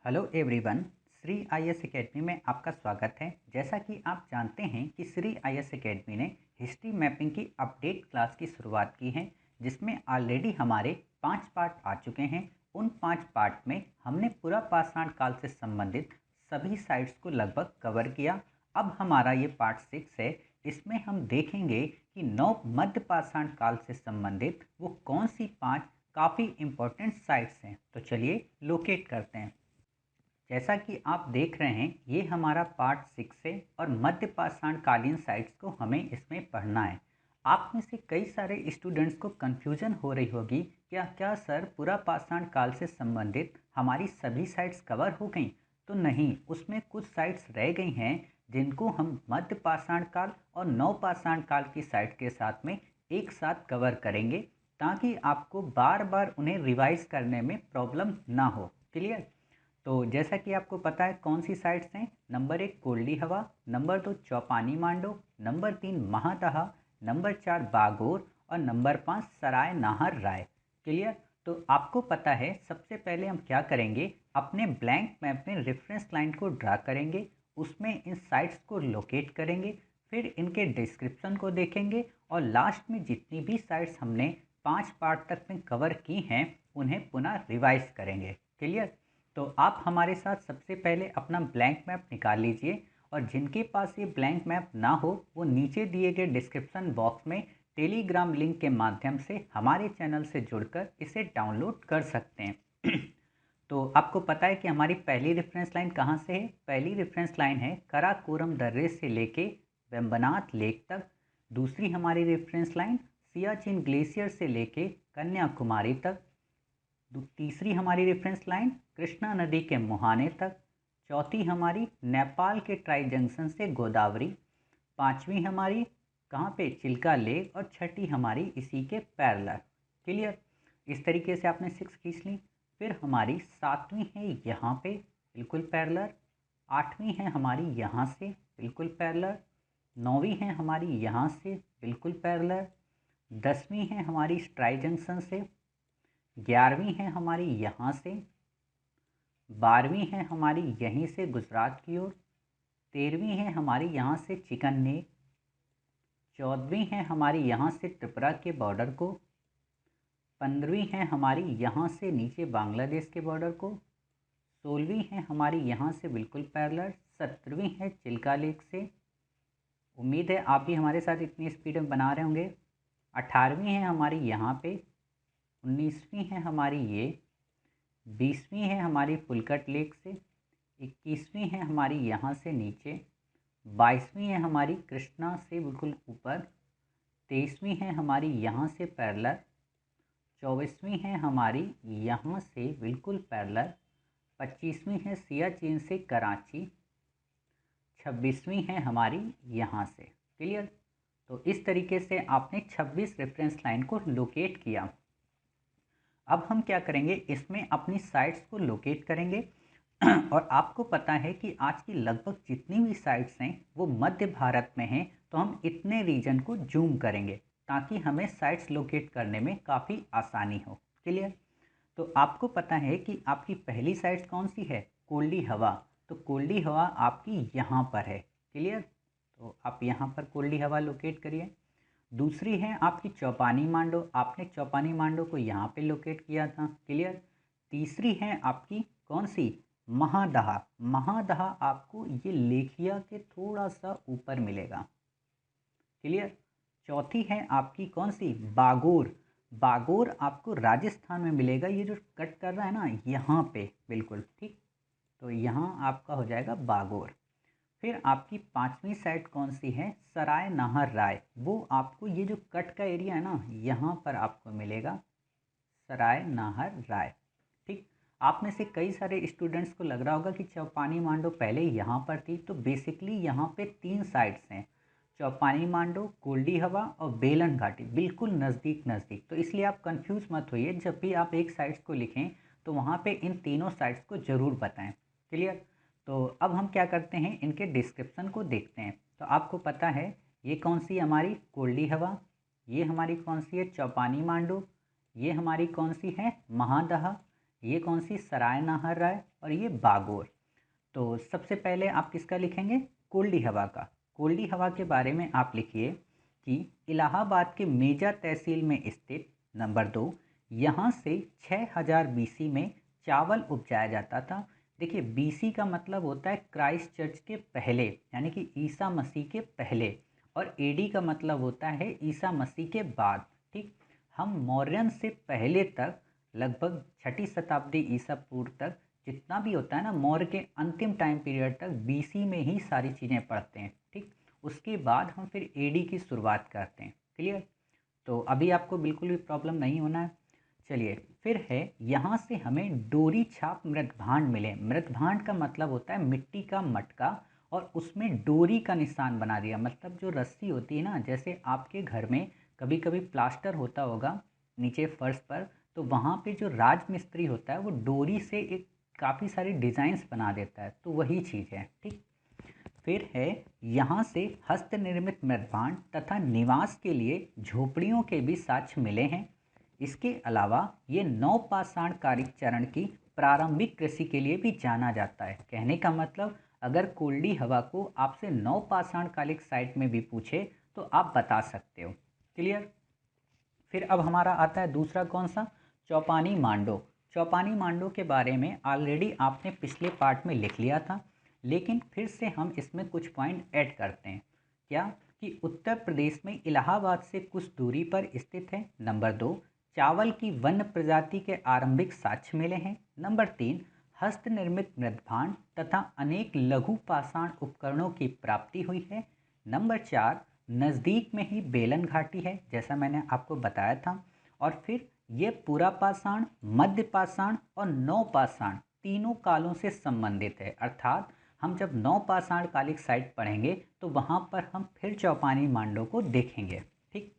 Hello everyone. Shri IAS academy में आपका स्वागत है। जैसा कि आप जानते हैं कि श्री आईएएस एकेडमी ने हिस्ट्री मैपिंग की अपडेट क्लास की शुरुआत की है, जिसमें ऑलरेडी हमारे 5 पार्ट आ चुके हैं। उन 5 पार्ट में हमने पूरा पाषाण काल से संबंधित सभी साइट्स को लगभग कवर किया। अब हमारा ये पार्ट 6 है। इसमें हम देखेंगे कि नव मध्य पाषाण काल से संबंधित वो कौन सी 5 काफ़ी इम्पोर्टेंट साइट्स हैं। तो चलिए लोकेट करते हैं। जैसा कि आप देख रहे हैं, ये हमारा पार्ट 6 है और मध्य पाषाण कालीन साइट्स को हमें इसमें पढ़ना है। आप में से कई सारे स्टूडेंट्स को कन्फ्यूजन हो रही होगी, क्या सर पूरा पाषाण काल से संबंधित हमारी सभी साइट्स कवर हो गई? तो नहीं, उसमें कुछ साइट्स रह गई हैं जिनको हम मध्य पाषाण काल और नव पाषाण काल की साइट के साथ में एक साथ कवर करेंगे, ताकि आपको बार बार उन्हें रिवाइज करने में प्रॉब्लम ना हो। क्लियर? तो जैसा कि आपको पता है कौन सी साइट्स हैं। नंबर 1 कोल्डी हवा, नंबर 2 चौपानी मांडो, नंबर 3 महादहा, नंबर 4 बागोर और नंबर 5 सराय नाहर राय। क्लियर? तो आपको पता है सबसे पहले हम क्या करेंगे, अपने ब्लैंक मैप में रेफरेंस लाइन को ड्रा करेंगे, उसमें इन साइट्स को लोकेट करेंगे, फिर इनके डिस्क्रिप्शन को देखेंगे और लास्ट में जितनी भी साइट्स हमने 5 पार्ट तक में कवर की हैं उन्हें पुनः रिवाइज करेंगे। क्लियर? तो आप हमारे साथ सबसे पहले अपना ब्लैंक मैप निकाल लीजिए, और जिनके पास ये ब्लैंक मैप ना हो वो नीचे दिए गए डिस्क्रिप्शन बॉक्स में टेलीग्राम लिंक के माध्यम से हमारे चैनल से जुड़कर इसे डाउनलोड कर सकते हैं। तो आपको पता है कि हमारी पहली रेफरेंस लाइन कहाँ से है। पहली रेफरेंस लाइन है कराकोरम दर्रे से लेके वेम्बनाथ लेक तक। दूसरी हमारी रेफरेंस लाइन सियाचिन ग्लेशियर से लेके कन्याकुमारी तक। तीसरी हमारी रेफरेंस लाइन कृष्णा नदी के मुहाने तक। चौथी हमारी नेपाल के ट्राई जंक्शन से गोदावरी। पांचवी हमारी कहाँ पे, चिल्का लेक। और छठी हमारी इसी के पैरेलल। क्लियर? इस तरीके से आपने 6 खींच ली। फिर हमारी 7वीं है यहाँ पे बिल्कुल पैरेलल। 8वीं है हमारी यहाँ से बिल्कुल पैरेलल। 9वीं है हमारी यहाँ से बिल्कुल पैरेलल। 10वीं है हमारी ट्राई जंक्शन से। 11वीं है हमारी यहाँ से। 12वीं है हमारी यहीं से गुजरात की ओर। 13वीं है हमारी यहाँ से चिकन नेक। 14वीं है हमारी यहाँ से त्रिपुरा के बॉर्डर को। 15वीं है हमारी यहाँ से नीचे बांग्लादेश के बॉर्डर को। 16वीं है हमारी यहाँ से बिल्कुल पैरेलल। 17वीं है चिल्का लेक से। उम्मीद है आप भी हमारे साथ इतनी स्पीड में बना रहे होंगे। 18वीं है हमारी यहाँ पे। 19वीं है हमारी ये। 20वीं है हमारी पुलकट लेक से। 21वीं है हमारी यहाँ से नीचे। 22वीं है हमारी कृष्णा से बिल्कुल ऊपर। 23वीं है हमारी यहाँ से पैरेलल। 24वीं है हमारी यहाँ से बिल्कुल पैरेलल। 25वीं है सियाचिन से कराची। 26वीं है हमारी यहाँ से। क्लियर? तो इस तरीके से आपने 26 रेफरेंस लाइन को लोकेट किया। अब हम क्या करेंगे, इसमें अपनी साइट्स को लोकेट करेंगे। और आपको पता है कि आज की लगभग जितनी भी साइट्स हैं वो मध्य भारत में हैं, तो हम इतने रीजन को जूम करेंगे ताकि हमें साइट्स लोकेट करने में काफ़ी आसानी हो। क्लियर? तो आपको पता है कि आपकी पहली साइट्स कौन सी है, कोल्डी हवा। तो कोल्डी हवा आपकी यहाँ पर है। क्लियर? तो आप यहाँ पर कोल्डी हवा लोकेट करिए। दूसरी है आपकी चौपानी मांडो, आपने चौपानी मांडो को यहाँ पे लोकेट किया था। क्लियर? तीसरी है आपकी कौन सी, महादहा। महादहा आपको ये लेखिया के थोड़ा सा ऊपर मिलेगा। क्लियर? चौथी है आपकी कौन सी, बागोर। बागोर आपको राजस्थान में मिलेगा, ये जो कट कर रहा है ना यहाँ पे बिल्कुल ठीक। तो यहाँ आपका हो जाएगा बागोर। फिर आपकी 5वीं साइट कौन सी है, सराय नाहर राय। वो आपको ये जो कट का एरिया है ना यहाँ पर आपको मिलेगा, सराय नाहर राय। ठीक। आप में से कई सारे स्टूडेंट्स को लग रहा होगा कि चौपानी मांडो पहले यहाँ पर थी। तो बेसिकली यहाँ पे 3 साइट्स हैं, चौपानी मांडो, कोल्डी हवा और बेलन घाटी, बिल्कुल नज़दीक नज़दीक। तो इसलिए आप कंफ्यूज मत होइए, जब भी आप एक साइट्स को लिखें तो वहाँ पे इन तीनों साइट्स को ज़रूर बताएं। क्लियर? तो अब हम क्या करते हैं, इनके डिस्क्रिप्शन को देखते हैं। तो आपको पता है ये कौन सी हमारी कोल्डी हवा, ये हमारी कौन सी है चौपानी मांडो, ये हमारी कौन सी है महादहा, ये कौन सी, सराय नाहर राय, और ये बागोर। तो सबसे पहले आप किसका लिखेंगे, कोल्डी हवा का। कोल्डी हवा के बारे में आप लिखिए कि इलाहाबाद के मेजा तहसील में स्थित, नंबर 2, यहाँ से 6000 बीसी में चावल उपजाया जाता था। देखिए बीसी का मतलब होता है क्राइस्ट चर्च के पहले, यानी कि ईसा मसीह के पहले, और एडी का मतलब होता है ईसा मसीह के बाद। ठीक, हम मौर्यन से पहले तक लगभग 6ठी शताब्दी ईसा पूर्व तक जितना भी होता है ना, मौर्य के अंतिम टाइम पीरियड तक बीसी में ही सारी चीज़ें पढ़ते हैं। ठीक, उसके बाद हम फिर एडी की शुरुआत करते हैं। क्लियर, तो अभी आपको बिल्कुल भी प्रॉब्लम नहीं होना है। चलिए फिर है, यहाँ से हमें डोरी छाप मृतभांड मिले। मृतभांड का मतलब होता है मिट्टी का मटका, और उसमें डोरी का निशान बना दिया। मतलब जो रस्सी होती है ना, जैसे आपके घर में कभी कभी प्लास्टर होता होगा नीचे फर्श पर, तो वहाँ पे जो राजमिस्त्री होता है वो डोरी से एक काफ़ी सारी डिज़ाइंस बना देता है, तो वही चीज़ है। ठीक, फिर है, यहाँ से हस्त निर्मित मृतभांड तथा निवास के लिए झोपड़ियों के भी साक्ष्य मिले हैं। इसके अलावा ये नवपाषाण कालिक चरण की प्रारंभिक कृषि के लिए भी जाना जाता है। कहने का मतलब, अगर कोल्डी हवा को आपसे नवपाषाण कालिक साइट में भी पूछे तो आप बता सकते हो। क्लियर, फिर अब हमारा आता है दूसरा कौन सा, चौपानी मांडो। चौपानी मांडो के बारे में ऑलरेडी आपने पिछले पार्ट में लिख लिया था, लेकिन फिर से हम इसमें कुछ पॉइंट ऐड करते हैं। क्या, कि उत्तर प्रदेश में इलाहाबाद से कुछ दूरी पर स्थित है। नंबर 2, चावल की वन्य प्रजाति के आरंभिक साक्ष्य मिले हैं। नंबर 3, हस्त निर्मित मृतभांड तथा अनेक लघु पाषाण उपकरणों की प्राप्ति हुई है। नंबर 4, नज़दीक में ही बेलन घाटी है, जैसा मैंने आपको बताया था। और फिर ये पूरा पाषाण, मध्य पाषाण और नवपाषाण तीनों कालों से संबंधित है। अर्थात हम जब नवपाषाण कालिक साइट पढ़ेंगे तो वहाँ पर हम फिर चौपानी मांडो को देखेंगे। ठीक,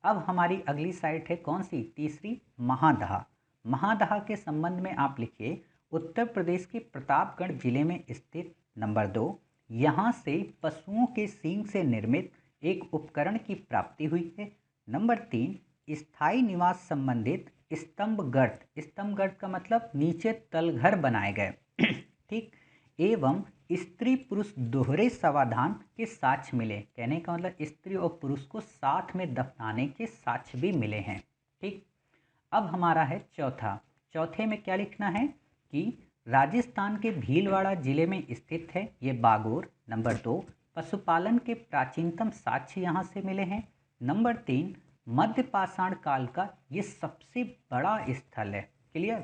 अब हमारी अगली साइट है कौन सी, तीसरी, महादहा। महादहा के संबंध में आप लिखिए, उत्तर प्रदेश के प्रतापगढ़ जिले में स्थित। नंबर 2, यहाँ से पशुओं के सींग से निर्मित एक उपकरण की प्राप्ति हुई है। नंबर 3, स्थायी निवास संबंधित स्तंभगर्त, स्तंभगर्त का मतलब नीचे तलघर बनाए गए। ठीक, एवं स्त्री पुरुष दोहरे समाधान के साक्ष्य मिले। कहने का मतलब स्त्री और पुरुष को साथ में दफनाने के साक्ष्य भी मिले हैं। ठीक, अब हमारा है चौथा। चौथे में क्या लिखना है कि राजस्थान के भीलवाड़ा जिले में स्थित है ये बागोर। नंबर 2, पशुपालन के प्राचीनतम साक्ष्य यहाँ से मिले हैं। नंबर 3, मध्य पाषाण काल का ये सबसे बड़ा स्थल है। क्लियर,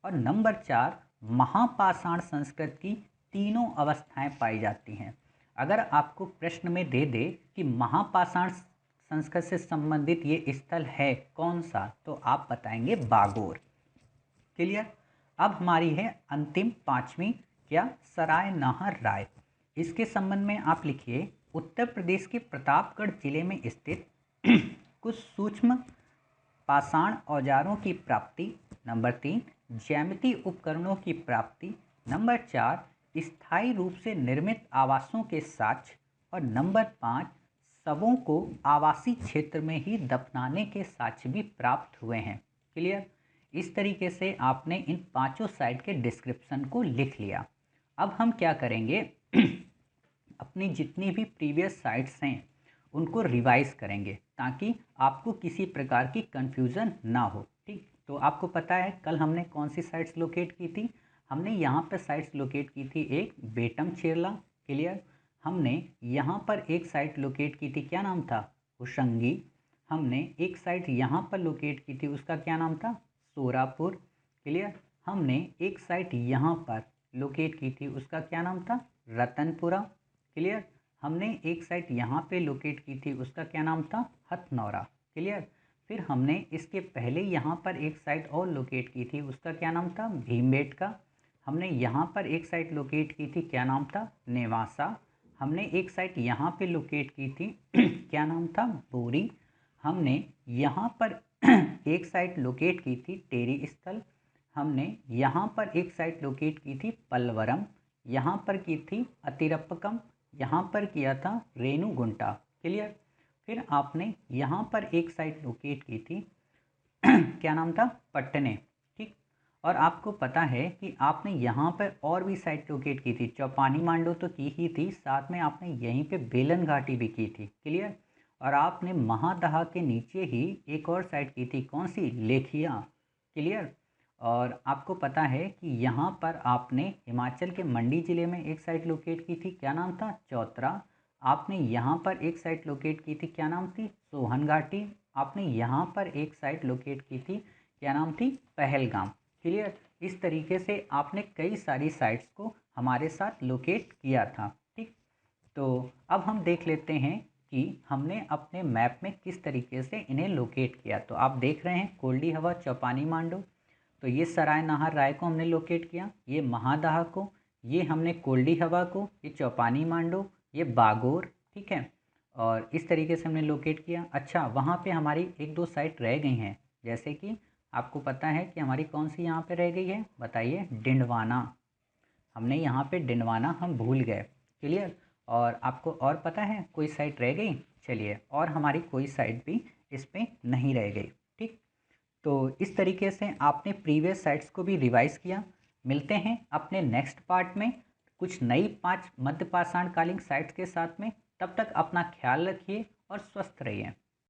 और नंबर 4, महापाषाण संस्कृत की तीनों अवस्थाएं पाई जाती हैं। अगर आपको प्रश्न में दे दे कि महापाषाण संस्कृत से संबंधित ये स्थल है कौन सा, तो आप बताएंगे बागोर। क्लियर, अब हमारी है अंतिम पांचवी, क्या, सराय नाहर राय। इसके संबंध में आप लिखिए, उत्तर प्रदेश के प्रतापगढ़ जिले में स्थित कुछ सूक्ष्म पाषाण औजारों की प्राप्ति। नंबर 3, ज्यामितीय उपकरणों की प्राप्ति। नंबर 4, स्थायी रूप से निर्मित आवासों के साक्ष्य। और नंबर 5, शवों को आवासीय क्षेत्र में ही दफनाने के साक्ष्य भी प्राप्त हुए हैं। क्लियर, इस तरीके से आपने इन पांचों साइट के डिस्क्रिप्शन को लिख लिया। अब हम क्या करेंगे, अपनी जितनी भी प्रीवियस साइट्स हैं उनको रिवाइज करेंगे ताकि आपको किसी प्रकार की कन्फ्यूज़न ना हो। ठीक, तो आपको पता है कल हमने कौन सी साइट्स लोकेट की थी, हमने यहाँ पर साइट्स लोकेट की थी, एक बेटम चेरला। क्लियर, हमने यहाँ पर एक साइट लोकेट की थी, क्या नाम था, होशंगी। हमने एक साइट यहाँ पर लोकेट की थी, उसका क्या नाम था, सोरापुर। क्लियर, हमने एक साइट यहाँ पर लोकेट की थी, उसका क्या नाम था, रतनपुरा। क्लियर, हमने एक साइट यहाँ पे लोकेट की थी, उसका क्या नाम था, हथनौरा। क्लियर, फिर हमने इसके पहले यहाँ पर एक साइट और लोकेट की थी, उसका क्या नाम था, भीमबेटका। हमने यहाँ पर एक साइट लोकेट की थी, क्या नाम था, नेवासा। हमने एक साइट यहाँ पे लोकेट की थी क्या नाम था, बोरी। हमने यहाँ पर एक साइट लोकेट की थी, टेरी स्थल। हमने यहाँ पर एक साइट लोकेट की थी, पलवरम। यहाँ पर की थी अतिरप्पकम। यहाँ पर किया था रेणुगुंटा। क्लियर, फिर आपने यहाँ पर एक साइट लोकेट की थी क्या नाम था, पट्टने। ठीक, और आपको पता है कि आपने यहाँ पर और भी साइट लोकेट की थी, चौपानी मांडो तो की ही थी, साथ में आपने यहीं पे बेलन घाटी भी की थी, क्लियर। और आपने महादहा के नीचे ही एक और साइट की थी, कौन सी, लेखिया, क्लियर। और आपको पता है कि यहाँ पर आपने हिमाचल के मंडी ज़िले में एक साइट लोकेट की थी, क्या नाम था, चौतरा। आपने यहाँ पर एक साइट लोकेट की थी, क्या नाम थी, सोहन घाटी। आपने यहाँ पर एक साइट लोकेट की थी, क्या नाम थी, पहलगाम, क्लियर। इस तरीके से आपने कई सारी साइट्स को हमारे साथ लोकेट किया था, ठीक। तो अब हम देख लेते हैं कि हमने अपने मैप में किस तरीके से इन्हें लोकेट किया। तो आप देख रहे हैं कोल्डी हवा, चौपानी मांडो, तो ये सराय नाहर राय को हमने लोकेट किया, ये महादहा को, ये हमने कोल्डी हवा को, ये चौपानी मांडो, ये बागोर, ठीक है। और इस तरीके से हमने लोकेट किया। अच्छा, वहाँ पे हमारी एक दो साइट रह गई हैं, जैसे कि आपको पता है कि हमारी कौन सी यहाँ पे रह गई है, बताइए, डिंडवाना। हमने यहाँ पे डिंडवाना हम भूल गए, क्लियर। और आपको और पता है कोई साइट रह गई, चलिए, और हमारी कोई साइट भी इस पर नहीं रह गई, ठीक। तो इस तरीके से आपने प्रीवियस साइट्स को भी रिवाइज किया। मिलते हैं अपने नेक्स्ट पार्ट में कुछ नई 5 मध्य पाषाण कालीन साइट्स के साथ में। तब तक अपना ख्याल रखिए और स्वस्थ रहिए।